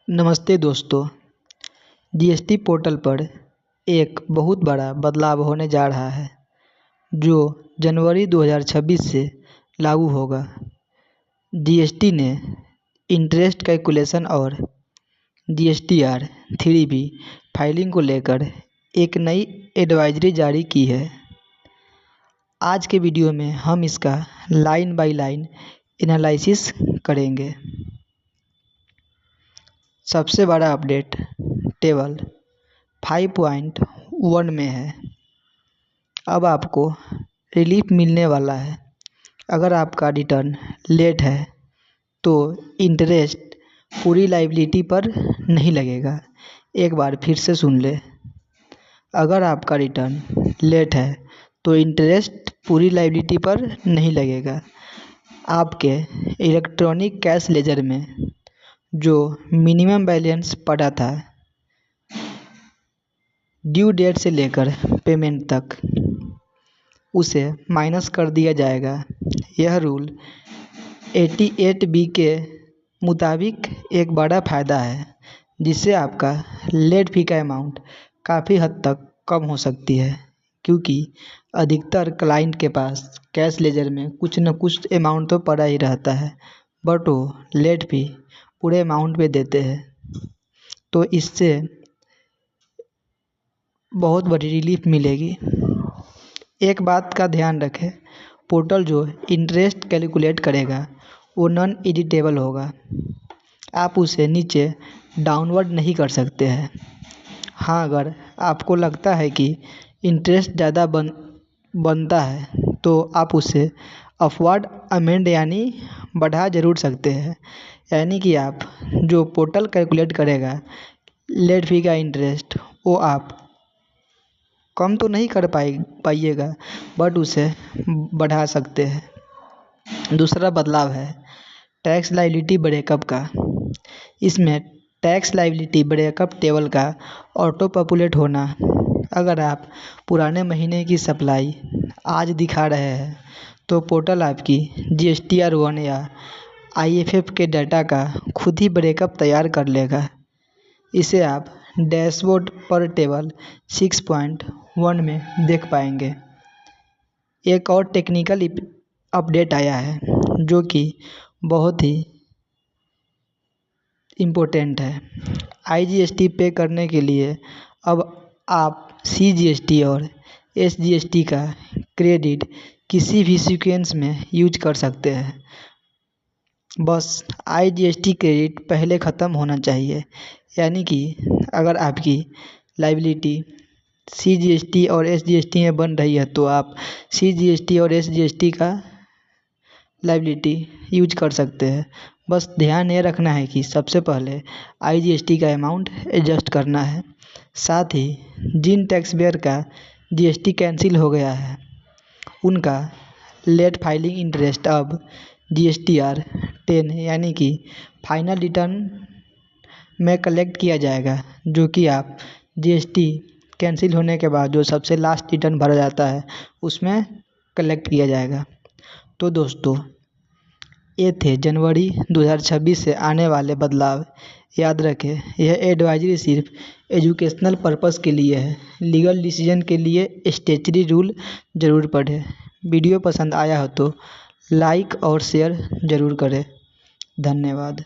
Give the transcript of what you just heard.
नमस्ते दोस्तों। GST portal पर एक बहुत बड़ा बदलाव होने जा रहा है जो जनवरी 2026 से लागू होगा। जीएसटी ने इंटरेस्ट कैलकुलेशन और जीएसटीआर 3B फाइलिंग को लेकर एक नई एडवाइजरी जारी की है। आज के वीडियो में हम इसका लाइन बाय लाइन एनालिसिस करेंगे। सबसे बड़ा अपडेट टेबल 5.1 में है। अब आपको रिलीफ मिलने वाला है। अगर आपका रिटर्न लेट है तो इंटरेस्ट पूरी लायबिलिटी पर नहीं लगेगा। एक बार फिर से सुन ले। अगर आपका रिटर्न लेट है तो इंटरेस्ट पूरी लायबिलिटी पर नहीं लगेगा। आपके इलेक्ट्रॉनिक कैश लेजर में जो मिनिमम बैलेंस पड़ा था ड्यू डेट से लेकर पेमेंट तक, उसे माइनस कर दिया जाएगा। यह रूल 88B के मुताबिक एक बड़ा फ़ायदा है जिससे आपका लेट फी का अमाउंट काफ़ी हद तक कम हो सकती है, क्योंकि अधिकतर क्लाइंट के पास कैश लेजर में कुछ न कुछ अमाउंट तो पड़ा ही रहता है, बट वो लेट फी पूरे अमाउंट पे देते हैं। तो इससे बहुत बड़ी रिलीफ मिलेगी। एक बात का ध्यान रखें, पोर्टल जो इंटरेस्ट कैलकुलेट करेगा वो नॉन एडिटेबल होगा। आप उसे नीचे डाउनवर्ड नहीं कर सकते हैं। हाँ, अगर आपको लगता है कि इंटरेस्ट ज़्यादा बनता है तो आप उसे अपवर्ड अमेंड यानी बढ़ा ज़रूर सकते हैं। यानी कि आप जो पोर्टल कैलकुलेट करेगा लेट फी का इंटरेस्ट वो आप कम तो नहीं कर पाइएगा, बट उसे बढ़ा सकते हैं। दूसरा बदलाव है टैक्स लायबिलिटी ब्रेकअप का। इसमें टैक्स लायबिलिटी ब्रेकअप टेबल का ऑटो पॉपुलेट होना। अगर आप पुराने महीने की सप्लाई आज दिखा रहे हैं तो पोर्टल आपकी जीएसटीआर 1 या आईएफएफ के डाटा का खुद ही ब्रेकअप तैयार कर लेगा। इसे आप डैशबोर्ड पर टेबल 6.1 में देख पाएंगे। एक और टेक्निकल अपडेट आया है जो कि बहुत ही इम्पोर्टेंट है। आईजीएसटी पे करने के लिए अब आप सीजीएसटी और एसजीएसटी का क्रेडिट किसी भी सीक्वेंस में यूज कर सकते हैं। बस आईजीएसटी क्रेडिट पहले ख़त्म होना चाहिए। यानी कि अगर आपकी लायबिलिटी सीजीएसटी और एसजीएसटी में बन रही है तो आप सीजीएसटी और एसजीएसटी का लायबिलिटी यूज कर सकते हैं। बस ध्यान ये रखना है कि सबसे पहले आईजीएसटी का अमाउंट एडजस्ट करना है। साथ ही जिन टैक्स पेयर का जीएसटी कैंसिल हो गया है उनका लेट फाइलिंग इंटरेस्ट अब जीएसटीआर 10 यानी कि फाइनल रिटर्न में कलेक्ट किया जाएगा, जो कि आप जीएसटी कैंसिल होने के बाद जो सबसे लास्ट रिटर्न भरा जाता है उसमें कलेक्ट किया जाएगा। तो दोस्तों, ये थे जनवरी 2026 से आने वाले बदलाव। याद रखें, यह एडवाइजरी सिर्फ एजुकेशनल पर्पस के लिए है। लीगल डिसीजन के लिए स्टैट्यूटरी रूल ज़रूर पढ़ें। वीडियो पसंद आया हो तो लाइक और शेयर ज़रूर करें। धन्यवाद।